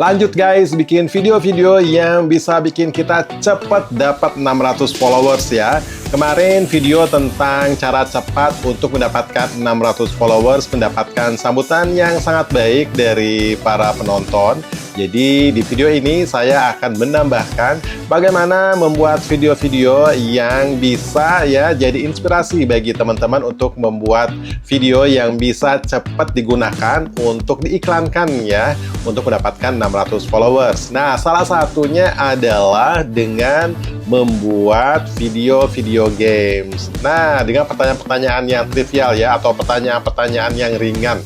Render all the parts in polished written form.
Lanjut guys, bikin video-video yang bisa bikin kita cepat dapat 600 followers ya. Kemarin video tentang cara cepat untuk mendapatkan 600 followers, mendapatkan sambutan yang sangat baik dari para penonton. Jadi di video ini saya akan menambahkan bagaimana membuat video-video yang bisa ya jadi inspirasi bagi teman-teman untuk membuat video yang bisa cepat digunakan untuk diiklankan ya, untuk mendapatkan 600 followers. Nah, salah satunya adalah dengan membuat video-video games. Nah, dengan pertanyaan-pertanyaan yang trivial ya, atau pertanyaan-pertanyaan yang ringan.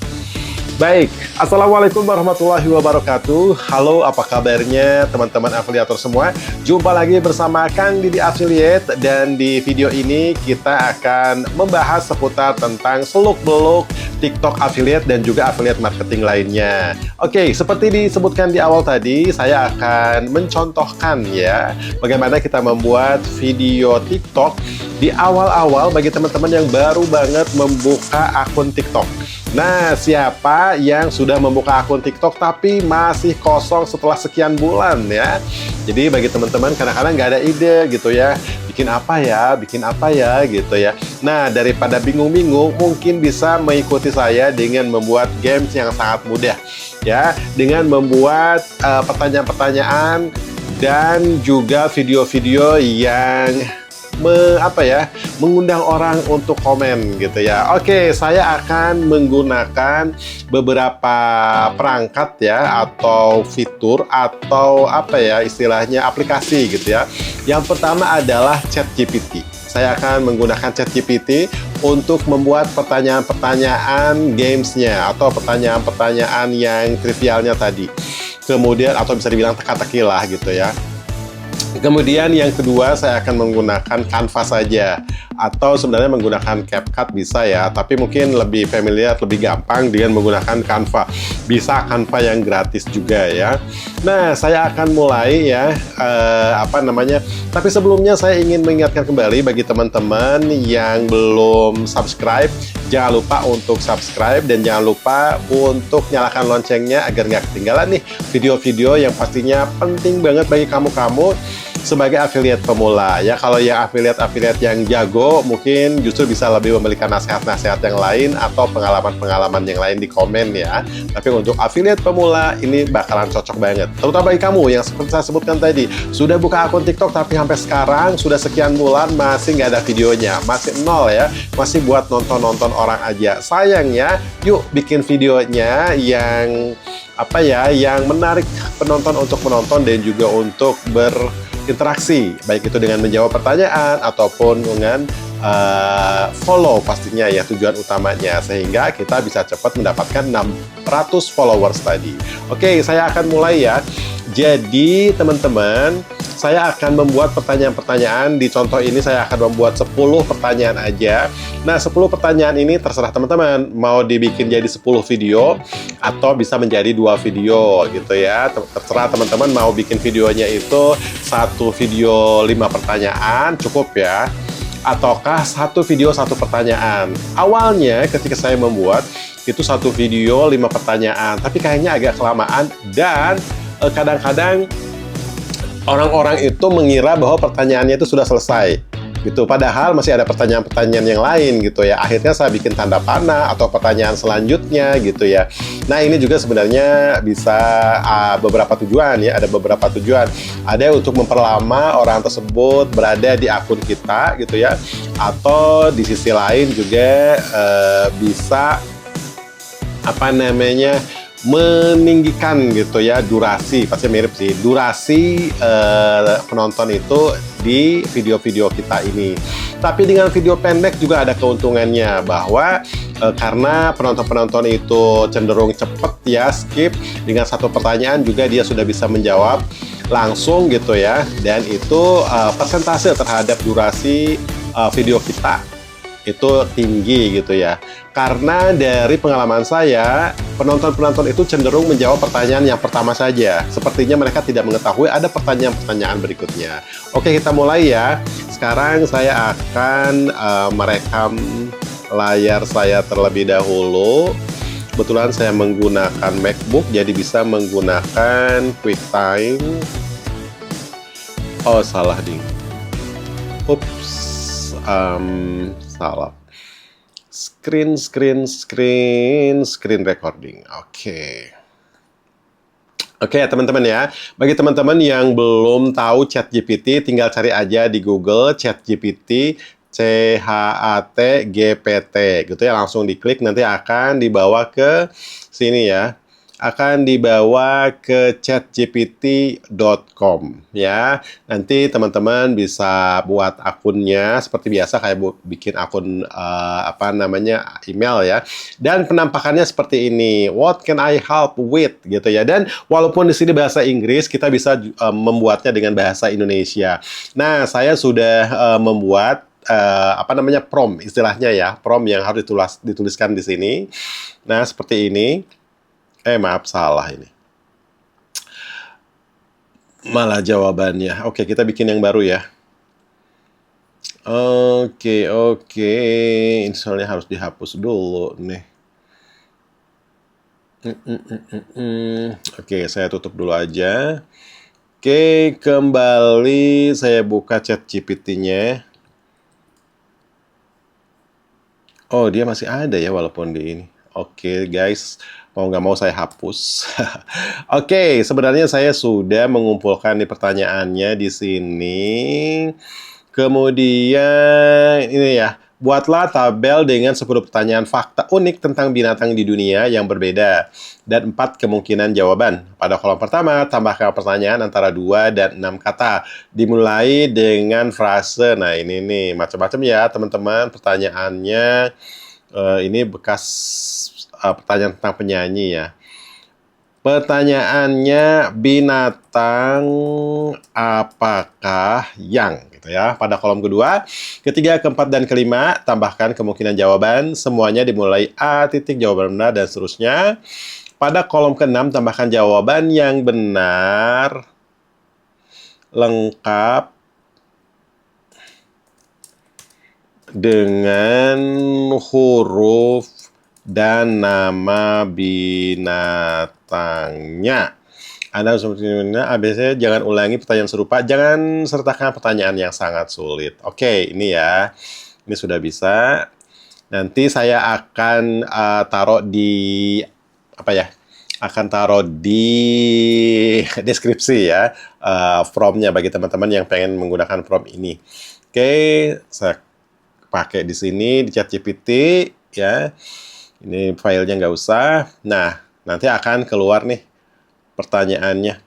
Baik, Assalamualaikum warahmatullahi wabarakatuh. Halo, apa kabarnya teman-teman afiliator semua? Jumpa lagi bersama Kang Didi Affiliate, dan di video ini kita akan membahas seputar tentang seluk-beluk TikTok affiliate dan juga affiliate marketing lainnya. Oke, seperti disebutkan di awal tadi, saya akan mencontohkan ya bagaimana kita membuat video TikTok di awal-awal bagi teman-teman yang baru banget membuka akun TikTok. Nah, siapa yang sudah membuka akun TikTok tapi masih kosong setelah sekian bulan ya? Jadi bagi teman-teman kadang-kadang nggak ada ide gitu ya, bikin apa ya gitu ya. Nah, daripada bingung-bingung, mungkin bisa mengikuti saya dengan membuat games yang sangat mudah ya, dengan membuat pertanyaan-pertanyaan dan juga video-video yang mengundang orang untuk komen gitu ya. Oke, saya akan menggunakan beberapa perangkat ya, atau fitur, atau istilahnya aplikasi gitu ya. Yang pertama adalah ChatGPT. Saya akan menggunakan ChatGPT untuk membuat pertanyaan-pertanyaan gamesnya, atau pertanyaan-pertanyaan yang trivialnya tadi. Kemudian, atau bisa dibilang teka-teki lah gitu ya. Kemudian yang kedua, saya akan menggunakan Canva saja, atau sebenarnya menggunakan CapCut bisa ya, tapi mungkin lebih familiar, lebih gampang dengan menggunakan Canva. Bisa Canva yang gratis juga ya. Nah, saya akan mulai ya, tapi sebelumnya saya ingin mengingatkan kembali bagi teman-teman yang belum subscribe, jangan lupa untuk subscribe, dan jangan lupa untuk nyalakan loncengnya agar nggak ketinggalan nih video-video yang pastinya penting banget bagi kamu-kamu sebagai affiliate pemula ya. Kalau yang affiliate yang jago mungkin justru bisa lebih memberikan nasihat-nasihat yang lain atau pengalaman-pengalaman yang lain di komen ya. Tapi untuk affiliate pemula ini bakalan cocok banget, terutama bagi kamu yang seperti saya sebutkan tadi, sudah buka akun TikTok tapi sampai sekarang sudah sekian bulan masih nggak ada videonya, masih nol ya, masih buat nonton-nonton orang aja. Sayangnya, yuk bikin videonya yang yang menarik penonton untuk menonton dan juga untuk berinteraksi, baik itu dengan menjawab pertanyaan ataupun dengan follow pastinya ya, tujuan utamanya, sehingga kita bisa cepat mendapatkan 600 followers tadi. Oke, saya akan mulai ya. Jadi teman-teman, saya akan membuat pertanyaan-pertanyaan. Di contoh ini saya akan membuat 10 pertanyaan aja. Nah, 10 pertanyaan ini terserah teman-teman, mau dibikin jadi 10 video atau bisa menjadi 2 video gitu ya. Terserah teman-teman mau bikin videonya itu satu video 5 pertanyaan cukup ya, ataukah satu video 1 pertanyaan. Awalnya ketika saya membuat itu satu video 5 pertanyaan, tapi kayaknya agak kelamaan, dan kadang-kadang orang-orang itu mengira bahwa pertanyaannya itu sudah selesai gitu, padahal masih ada pertanyaan-pertanyaan yang lain gitu ya. Akhirnya saya bikin tanda panah atau pertanyaan selanjutnya gitu ya. Nah, ini juga sebenarnya bisa beberapa tujuan ya, ada beberapa tujuan. Ada untuk memperlama orang tersebut berada di akun kita gitu ya, atau di sisi lain juga bisa meninggikan gitu ya durasi, pasti mirip sih, durasi penonton itu di video-video kita ini. Tapi dengan video pendek juga ada keuntungannya, bahwa karena penonton-penonton itu cenderung cepet ya, skip dengan satu pertanyaan juga dia sudah bisa menjawab langsung gitu ya, dan itu persentase terhadap durasi video kita itu tinggi gitu ya. Karena dari pengalaman saya, penonton-penonton itu cenderung menjawab pertanyaan yang pertama saja. Sepertinya mereka tidak mengetahui ada pertanyaan-pertanyaan berikutnya. Oke, kita mulai ya. Sekarang saya akan merekam layar saya terlebih dahulu. Kebetulan saya menggunakan MacBook, jadi bisa menggunakan QuickTime. Oh, salah ding. Ups, salah. Screen recording. Oke. Oke, teman-teman ya. Bagi teman-teman yang belum tahu ChatGPT, tinggal cari aja di Google ChatGPT, ChatGPT gitu ya. Langsung diklik, nanti akan dibawa ke sini ya. Akan dibawa ke chatgpt.com ya. Nanti teman-teman bisa buat akunnya seperti biasa kayak bikin akun email ya. Dan penampakannya seperti ini. What can I help with gitu ya. Dan walaupun di sini bahasa Inggris, kita bisa membuatnya dengan bahasa Indonesia. Nah, saya sudah membuat prompt istilahnya ya, prompt yang harus dituliskan di sini. Nah, seperti ini. Maaf, salah ini. Malah jawabannya. Oke, kita bikin yang baru ya. Oke. Soalnya harus dihapus dulu nih. Oke, saya tutup dulu aja. Oke, kembali saya buka ChatGPT-nya. Oh, dia masih ada ya walaupun di ini. Oke, guys. Mau nggak mau saya hapus. Oke, sebenarnya saya sudah mengumpulkan di pertanyaannya di sini. Kemudian ini ya, buatlah tabel dengan 10 pertanyaan fakta unik tentang binatang di dunia yang berbeda dan 4 kemungkinan jawaban. Pada kolom pertama, tambahkan pertanyaan antara 2 dan 6 kata. Dimulai dengan frase. Nah, ini nih macam-macam ya, teman-teman. Pertanyaannya ini bekas pertanyaan tentang penyanyi ya. Pertanyaannya, binatang apakah yang gitu ya. Pada kolom kedua, ketiga, keempat, dan kelima, tambahkan kemungkinan jawaban. Semuanya dimulai A titik jawaban benar dan seterusnya. Pada kolom keenam, tambahkan jawaban yang benar lengkap dengan huruf dan nama binatangnya. Anda seperti ABC, jangan ulangi pertanyaan serupa, jangan sertakan pertanyaan yang sangat sulit. Oke, ini ya. Ini sudah bisa. Nanti saya akan taruh di akan taruh di deskripsi ya, prompt-nya bagi teman-teman yang pengen menggunakan prompt ini. Oke, saya pakai di sini di ChatGPT ya. Ini filenya nggak usah. Nah, nanti akan keluar nih pertanyaannya.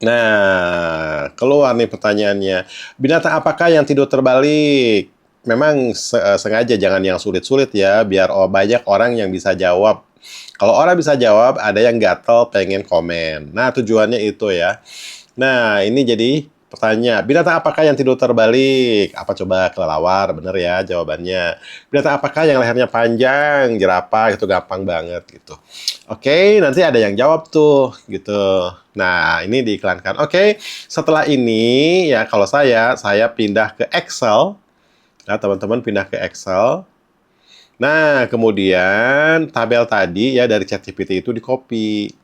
Nah, keluar nih pertanyaannya. Binatang apakah yang tidur terbalik? Memang sengaja jangan yang sulit-sulit ya, biar banyak orang yang bisa jawab. Kalau orang bisa jawab, ada yang gatel pengen komen. Nah, tujuannya itu ya. Nah, ini jadi pertanyaan, binatang apakah yang tidur terbalik? Apa coba kelelawar? Bener ya jawabannya. Binatang apakah yang lehernya panjang? Jerapah, itu gampang banget gitu. Oke, nanti ada yang jawab tuh gitu. Nah, ini diiklankan. Oke, setelah ini ya kalau saya pindah ke Excel. Nah, teman-teman pindah ke Excel. Nah, kemudian tabel tadi ya dari ChatGPT itu di-copy.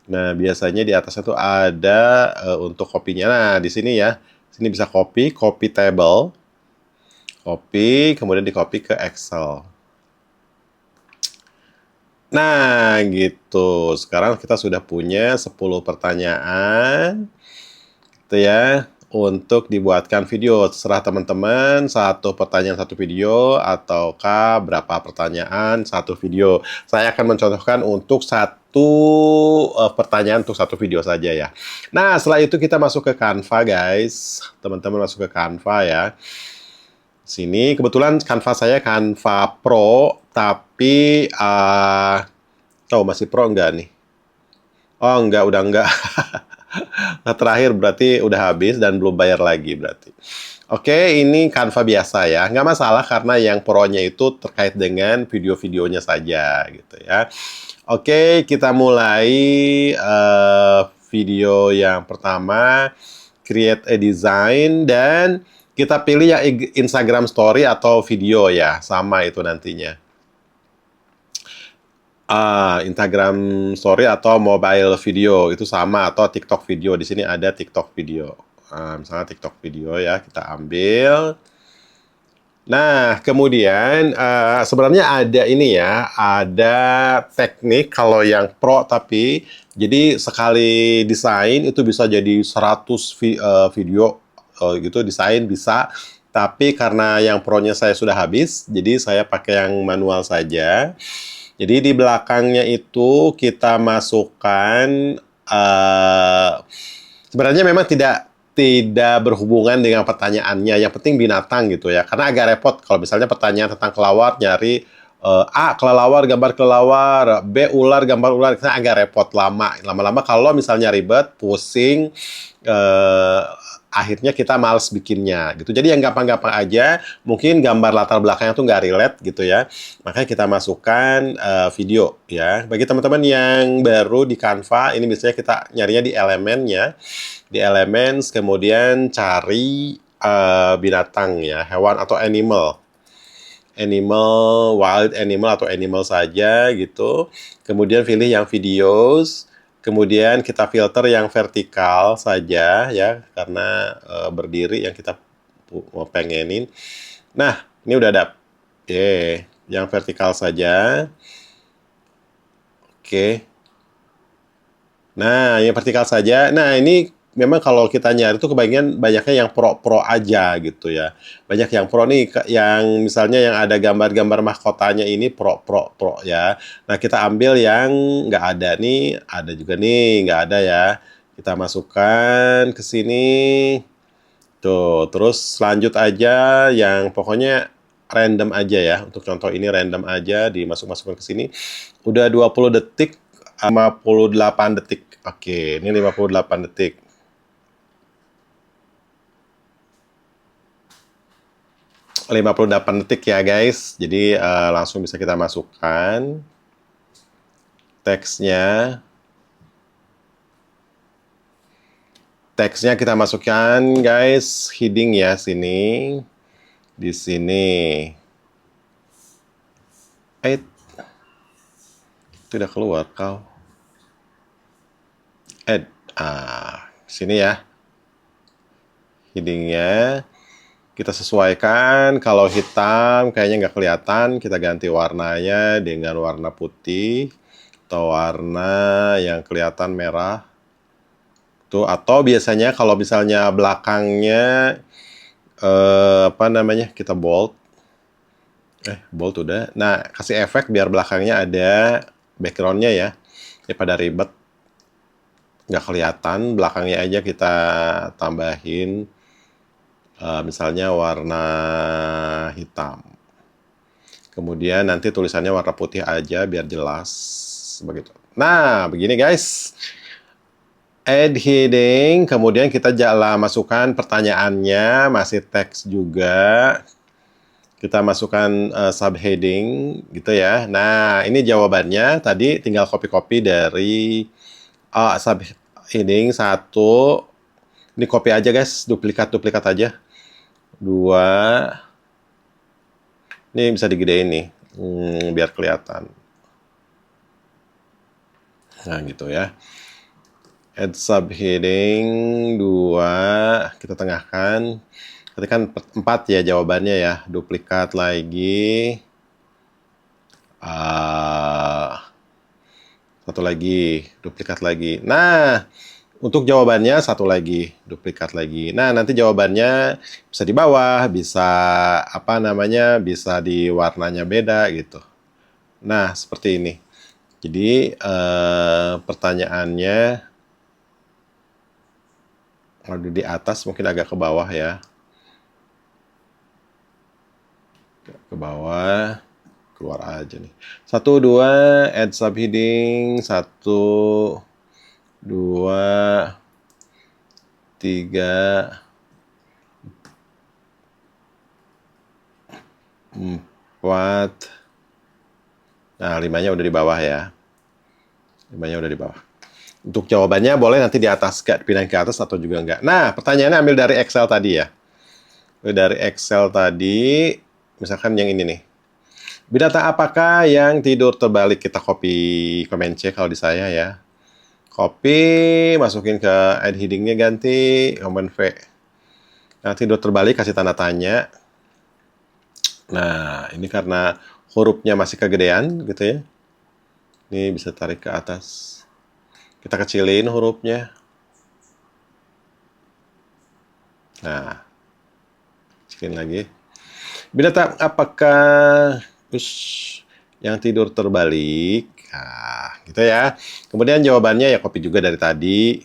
Nah, biasanya di atasnya tuh ada untuk kopinya. Nah, di sini ya. Sini bisa copy table. Copy, kemudian di-copy ke Excel. Nah, gitu. Sekarang kita sudah punya 10 pertanyaan. Gitu ya. Untuk dibuatkan video. Terserah teman-teman, 1 pertanyaan 1 video, ataukah berapa pertanyaan 1 video. Saya akan mencontohkan untuk 1 pertanyaan untuk 1 video saja ya. Nah, setelah itu kita masuk ke Canva, guys. Teman-teman masuk ke Canva ya. Sini, kebetulan Canva saya Canva Pro, tapi masih Pro enggak nih? Oh, enggak, udah enggak. Nah, terakhir berarti udah habis dan belum bayar lagi berarti. Oke, ini Canva biasa ya. Nggak masalah karena yang Pro-nya itu terkait dengan video-videonya saja gitu ya. Oke, kita mulai video yang pertama, create a design, dan kita pilih yang Instagram Story atau video ya, sama itu nantinya. Instagram Story atau mobile video itu sama, atau TikTok video. Di sini ada TikTok video. Misalnya TikTok video ya, kita ambil. Nah, kemudian sebenarnya ada ini ya, ada teknik kalau yang pro, tapi jadi sekali desain itu bisa jadi 100 video gitu desain bisa. Tapi karena yang pro-nya saya sudah habis, jadi saya pakai yang manual saja. Jadi di belakangnya itu kita masukkan sebenarnya memang tidak berhubungan dengan pertanyaannya. Yang penting binatang gitu ya. Karena agak repot kalau misalnya pertanyaan tentang kelelawar nyari A kelelawar gambar kelelawar, B ular gambar ular, itu agak repot lama. Lama-lama kalau misalnya ribet, pusing, akhirnya kita males bikinnya gitu. Jadi yang gampang-gampang aja, mungkin gambar latar belakangnya tuh nggak relate gitu ya. Makanya kita masukkan video ya. Bagi teman-teman yang baru di Canva, ini biasanya kita nyarinya di elemennya, di elements, kemudian cari binatang ya, hewan atau animal, wild animal atau animal saja gitu. Kemudian pilih yang videos. Kemudian kita filter yang vertikal saja ya, karena berdiri yang kita mau pengenin. Nah, ini udah ada. Oke, yang vertikal saja. Oke. Nah, yang vertikal saja. Nah, ini memang kalau kita nyari tuh kebanyakan banyaknya yang pro-pro aja gitu ya. Banyak yang pro nih, yang misalnya yang ada gambar-gambar mahkotanya ini pro ya. Nah, kita ambil yang nggak ada nih, ada juga nih, nggak ada ya. Kita masukkan ke sini. Tuh, terus lanjut aja yang pokoknya random aja ya. Untuk contoh ini random aja, dimasuk-masukkan ke sini. Udah 20 detik, 58 detik. Oke, ini 58 detik. 58 detik ya guys. Jadi langsung bisa kita masukkan teksnya. Teksnya kita masukkan guys, heading ya sini. Di sini. Tidak keluar kau. Sini ya. Headingnya kita sesuaikan. Kalau hitam kayaknya nggak kelihatan, kita ganti warnanya dengan warna putih atau warna yang kelihatan merah. Tuh, atau biasanya kalau misalnya belakangnya apa namanya, kita bold. Bold udah. Nah, kasih efek biar belakangnya ada backgroundnya ya, daripada ribet nggak kelihatan. Belakangnya aja kita tambahin misalnya warna hitam. Kemudian nanti tulisannya warna putih aja biar jelas begitu. Nah, begini guys. Add heading, kemudian kita masukkan pertanyaannya, masih teks juga. Kita masukkan subheading gitu ya. Nah, ini jawabannya tadi tinggal copy-copy dari subheading 1. Ini copy aja guys, duplikat aja. 2. Ini bisa digedein nih, biar kelihatan. Nah, gitu ya. Add subheading 2, kita tengahkan. Tadi kan 4 ya jawabannya ya, duplikat lagi. Satu lagi, duplikat lagi. Nah, untuk jawabannya satu lagi, duplikat lagi. Nah, nanti jawabannya bisa di bawah, bisa apa namanya, bisa di warnanya beda gitu. Nah, seperti ini. Jadi pertanyaannya ada di atas, mungkin agak ke bawah ya. Ke bawah, keluar aja nih. 1, 2, add subheading. 1, 2, 3, 4. Nah, 5-nya udah di bawah ya. 5-nya udah di bawah. Untuk jawabannya boleh nanti di atas, pindahin ke atas atau juga enggak. Nah, pertanyaannya ambil dari Excel tadi ya. Dari Excel tadi, misalkan yang ini nih. Binatang apakah yang tidur terbalik? Kita copy komen C kalau di saya ya. Copy, masukin ke add headingnya ganti, komen V. Nah, tidur terbalik kasih tanda tanya. Nah, ini karena hurufnya masih kegedean gitu ya. Ini bisa tarik ke atas. Kita kecilin hurufnya. Nah, kecilin lagi. Binatang apakah yang tidur terbalik? Nah, gitu ya. Kemudian jawabannya ya copy juga dari tadi.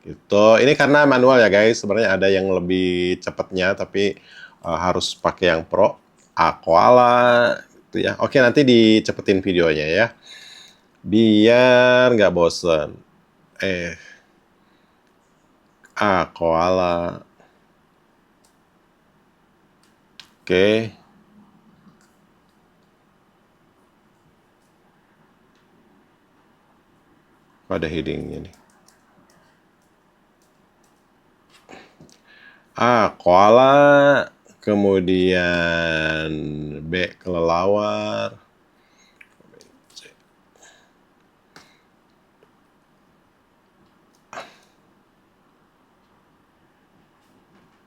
Gitu. Ini karena manual ya guys. Sebenarnya ada yang lebih cepatnya, tapi harus pakai yang pro. Koala. Gitu ya. Oke, nanti dicepetin videonya ya. Biar nggak bosen. Koala. Oke. Ada headingnya nih. Koala. Kemudian B, kelelawar.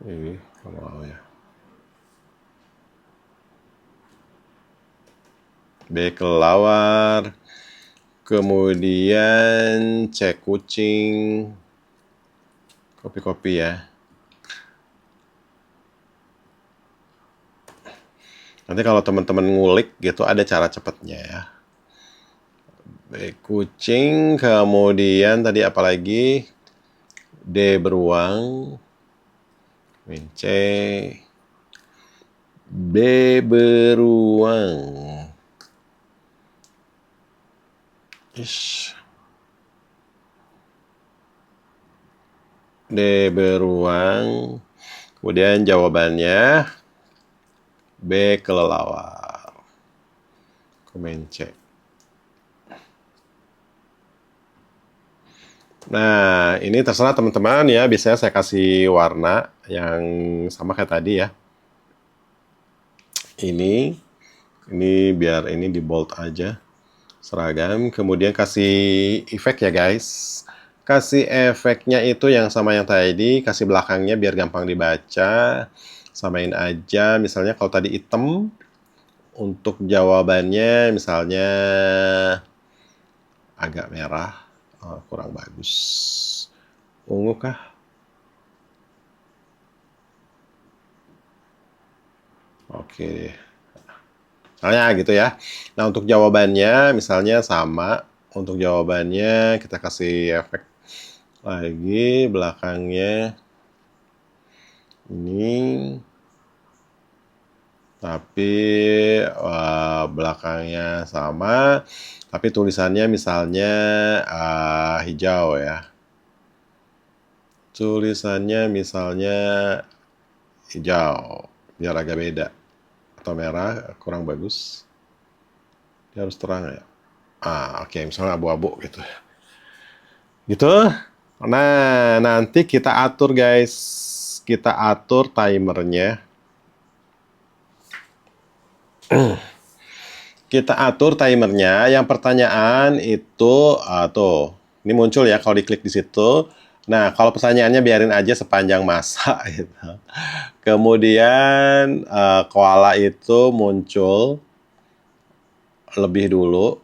Ini kelelawar ya. B, kelelawar. Kemudian C, kucing. Kopi-kopi ya. Nanti kalau teman-teman ngulik gitu ada cara cepatnya ya. B, kucing. Kemudian tadi apa lagi? D, beruang. C, B, beruang. Ish. D, beruang. Kemudian jawabannya B, kelelawar. Komen C. Nah, ini terserah teman-teman ya. Biasanya saya kasih warna yang sama kayak tadi ya. Ini biar ini di bold aja. Seragam. Kemudian kasih efek ya guys. Kasih efeknya itu yang sama yang tadi. Kasih belakangnya biar gampang dibaca. Samain aja. Misalnya kalau tadi hitam. Untuk jawabannya misalnya agak merah. Kurang bagus. Ungu kah? Oke. Misalnya gitu ya. Nah, untuk jawabannya misalnya sama. Untuk jawabannya kita kasih efek lagi belakangnya. Ini. Tapi belakangnya sama. Tapi tulisannya misalnya hijau ya. Tulisannya misalnya hijau. Biar agak beda. Atau merah kurang bagus. Dia harus terang ya. Oke, misalnya abu-abu gitu. Gitu. Nah, nanti kita atur guys. Kita atur timernya. Kita atur timernya. Yang pertanyaan itu tuh, ini muncul ya kalau diklik di situ. Nah, kalau pertanyaannya biarin aja sepanjang masa gitu. Kemudian koala itu muncul lebih dulu.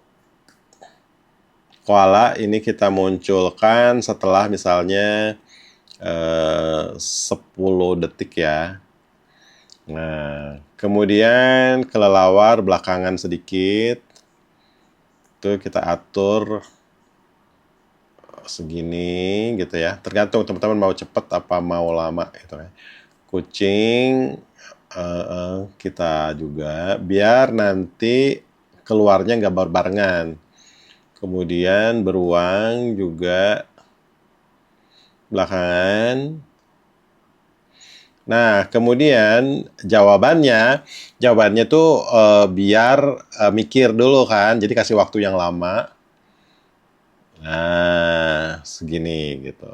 Koala ini kita munculkan setelah misalnya 10 detik ya. Nah, kemudian kelelawar belakangan sedikit. Itu kita atur segini gitu ya. Tergantung teman-teman mau cepet apa mau lama gitu ya. Kucing kita juga biar nanti keluarnya nggak berbarengan. Kemudian beruang juga belakangan. Nah, kemudian jawabannya tuh biar mikir dulu kan, jadi kasih waktu yang lama. Nah, segini gitu.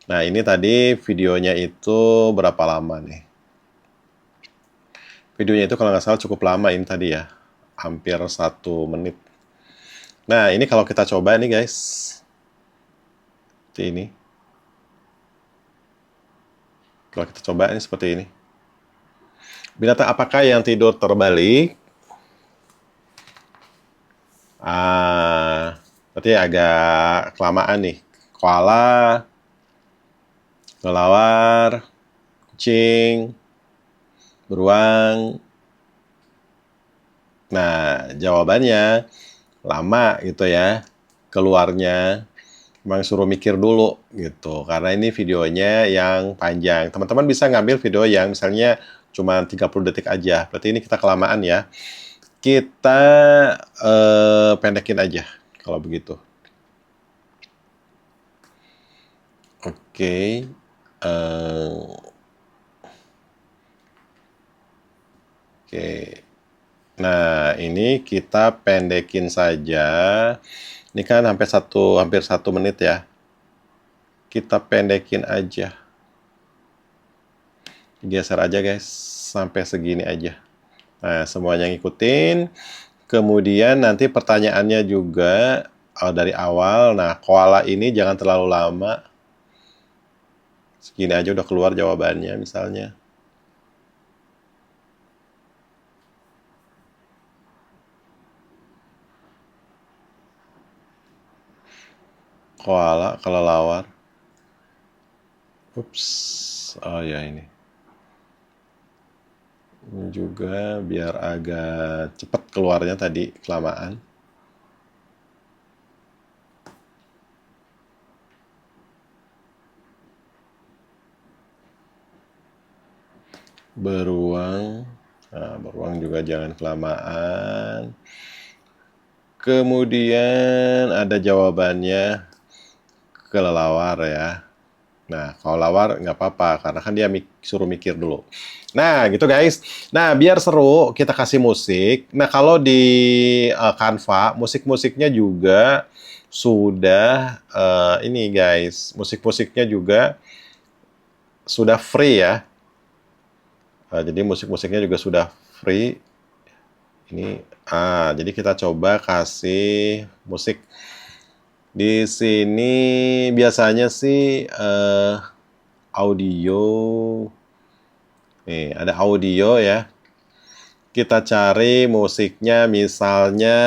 Nah, ini tadi videonya itu berapa lama nih? Videonya itu kalau nggak salah cukup lama ini tadi ya, hampir 1 menit. Nah, ini kalau kita coba nih guys, seperti ini. Kalau kita coba ini seperti ini. Binatang apakah yang tidur terbalik? Berarti agak kelamaan nih. Koala, kelelawar, kucing, beruang. Nah, jawabannya lama gitu ya. Keluarnya memang suruh mikir dulu gitu. Karena ini videonya yang panjang. Teman-teman bisa ngambil video yang misalnya cuma 30 detik aja. Berarti ini kita kelamaan ya. Kita pendekin aja kalau begitu. Oke. Oke. Nah, ini kita pendekin saja. Ini kan hampir satu menit ya. Kita pendekin aja. Geser aja guys, sampai segini aja. Nah, semuanya ngikutin. Kemudian nanti pertanyaannya juga dari awal. Nah, koala ini jangan terlalu lama. Segini aja udah keluar jawabannya misalnya. Koala, kelelawar. Ups. Oh ya ini. Ini juga biar agak cepat keluarnya tadi, kelamaan. Beruang. Nah, beruang juga jangan kelamaan. Kemudian ada jawabannya kelelawar ya. Nah, kalau lawar nggak apa-apa, karena kan dia suruh mikir dulu. Nah, gitu guys. Nah, biar seru, kita kasih musik. Nah, kalau di Canva, musik-musiknya juga sudah, ini guys, musik-musiknya juga sudah free ya. Jadi musik-musiknya juga sudah free. Ini, jadi kita coba kasih musik. Di sini biasanya sih audio. Nih, ada audio ya. Kita cari musiknya misalnya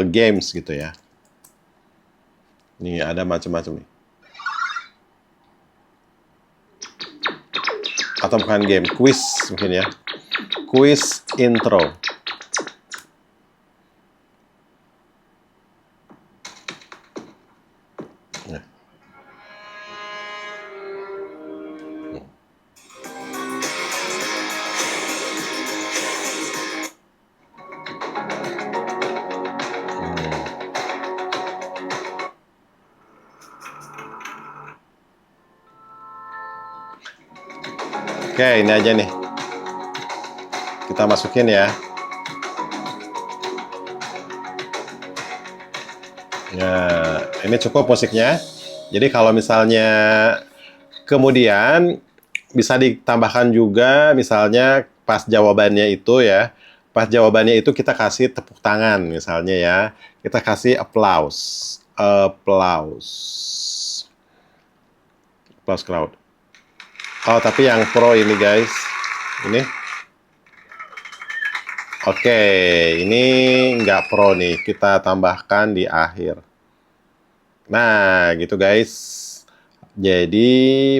games gitu ya. Nih, ada macam-macam nih. Atau bukan game, quiz mungkin ya. Quiz intro. Nah. Oke, ini aja nih. Kita masukin ya. Nah, ini cukup musiknya. Jadi kalau misalnya kemudian bisa ditambahkan juga misalnya pas jawabannya itu ya. Pas jawabannya itu kita kasih tepuk tangan misalnya ya. Kita kasih applause. Applause. Applause crowd. Oh, tapi yang pro ini guys. Ini. Oke, ini nggak pro nih. Kita tambahkan di akhir. Nah, gitu guys. Jadi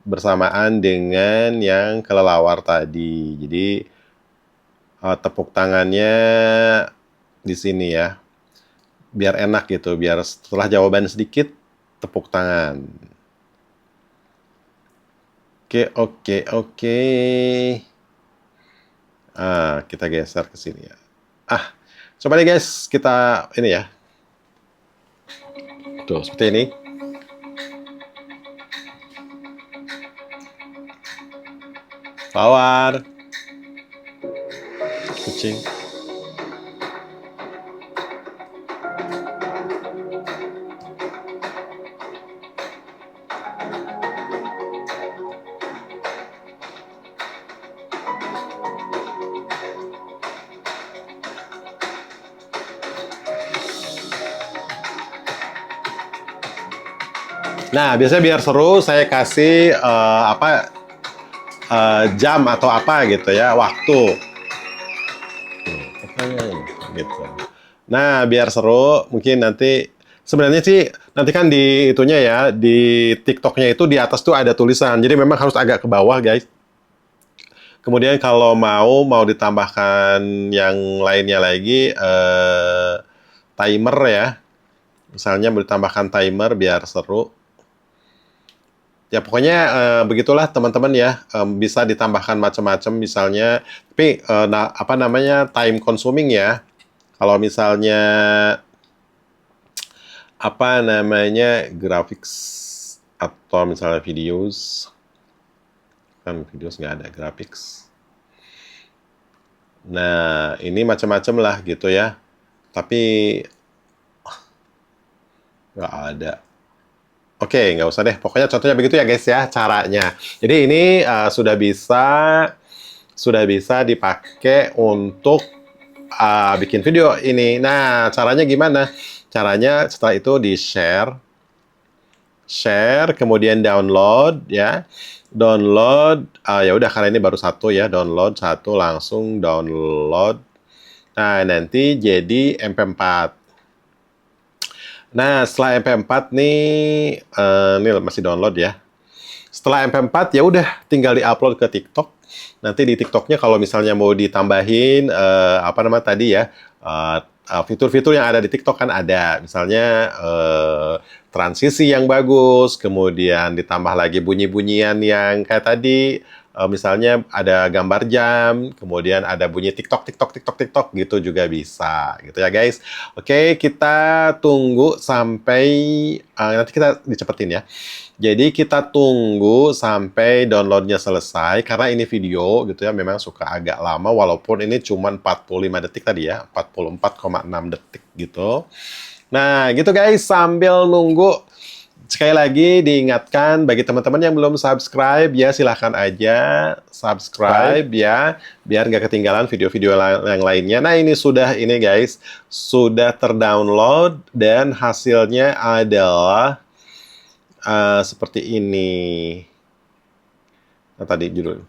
bersamaan dengan yang kelelawar tadi. Jadi tepuk tangannya di sini ya. Biar enak gitu. Biar setelah jawaban sedikit, tepuk tangan. Oke. Kita geser ke sini ya. Coba nih guys, kita ini ya. Tuh, seperti ini. Lawar. Kucing. Nah, biasanya biar seru saya kasih jam atau apa gitu ya, waktu. Gitu. Nah, biar seru, mungkin nanti sebenarnya sih nanti kan di itunya ya, di TikToknya itu di atas tuh ada tulisan. Jadi memang harus agak ke bawah, guys. Kemudian kalau mau ditambahkan yang lainnya lagi timer ya. Misalnya mau ditambahkan timer biar seru. Ya pokoknya begitulah teman-teman ya, bisa ditambahkan macam-macam misalnya, tapi apa namanya time consuming ya. Kalau misalnya apa namanya graphics atau misalnya videos, kan videos nggak ada graphics. Nah ini macam-macam lah gitu ya, tapi nggak ada. Oke, nggak usah deh. Pokoknya contohnya begitu ya guys ya caranya. Jadi ini sudah bisa dipakai untuk bikin video ini. Nah, caranya gimana? Caranya setelah itu share, kemudian download ya. Download, ya udah karena ini baru satu ya, download satu langsung download. Nah, nanti jadi MP4. Nah, setelah MP4 nih, ini masih download ya. Setelah MP4 ya udah tinggal diupload ke TikTok. Nanti di TikToknya kalau misalnya mau ditambahin apa nama tadi ya, fitur-fitur yang ada di TikTok kan ada. Misalnya transisi yang bagus, kemudian ditambah lagi bunyi-bunyian yang kayak tadi, misalnya ada gambar jam, kemudian ada bunyi TikTok gitu juga bisa, gitu ya guys. Oke, kita tunggu sampai nanti kita dicepetin ya. Jadi kita tunggu sampai downloadnya selesai, karena ini video gitu ya, memang suka agak lama, walaupun ini cuma 45 detik tadi ya, 44,6 detik gitu. Nah gitu guys, sambil nunggu, sekali lagi diingatkan bagi teman-teman yang belum subscribe ya silahkan aja subscribe ya biar nggak ketinggalan video-video yang lainnya. Nah ini guys sudah terdownload dan hasilnya adalah seperti ini. Nah tadi judul.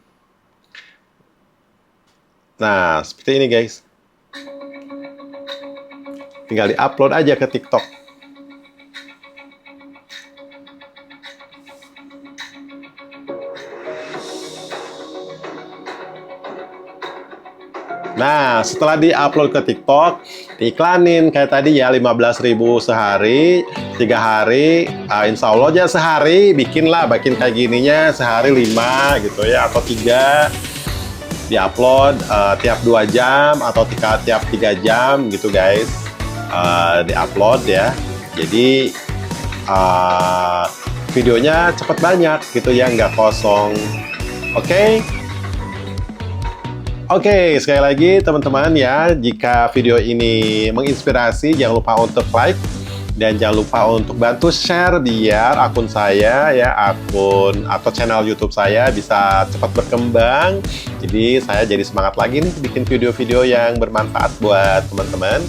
Nah seperti ini guys. Tinggal di-upload aja ke TikTok. Nah, setelah di-upload ke TikTok, diiklanin kayak tadi ya 15.000 sehari, 3 hari, insya Allah aja sehari bikin kayak gininya sehari 5 gitu ya, atau 3 di-upload tiap 2 jam atau tiap 3 jam gitu guys, di-upload ya. Jadi videonya cepet banyak gitu ya, nggak kosong. Oke. Oke, sekali lagi teman-teman ya, jika video ini menginspirasi, jangan lupa untuk like dan jangan lupa untuk bantu share biar akun saya ya, akun atau channel YouTube saya bisa cepat berkembang. Jadi saya jadi semangat lagi nih bikin video-video yang bermanfaat buat teman-teman.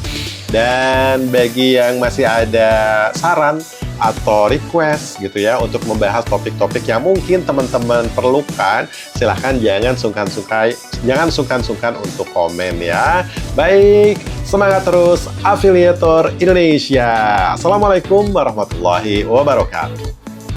Dan bagi yang masih ada saran atau request gitu ya untuk membahas topik-topik yang mungkin teman-teman perlukan, silahkan jangan sungkan-sungkan untuk komen ya. Baik, semangat terus Afiliator Indonesia. Assalamualaikum warahmatullahi wabarakatuh.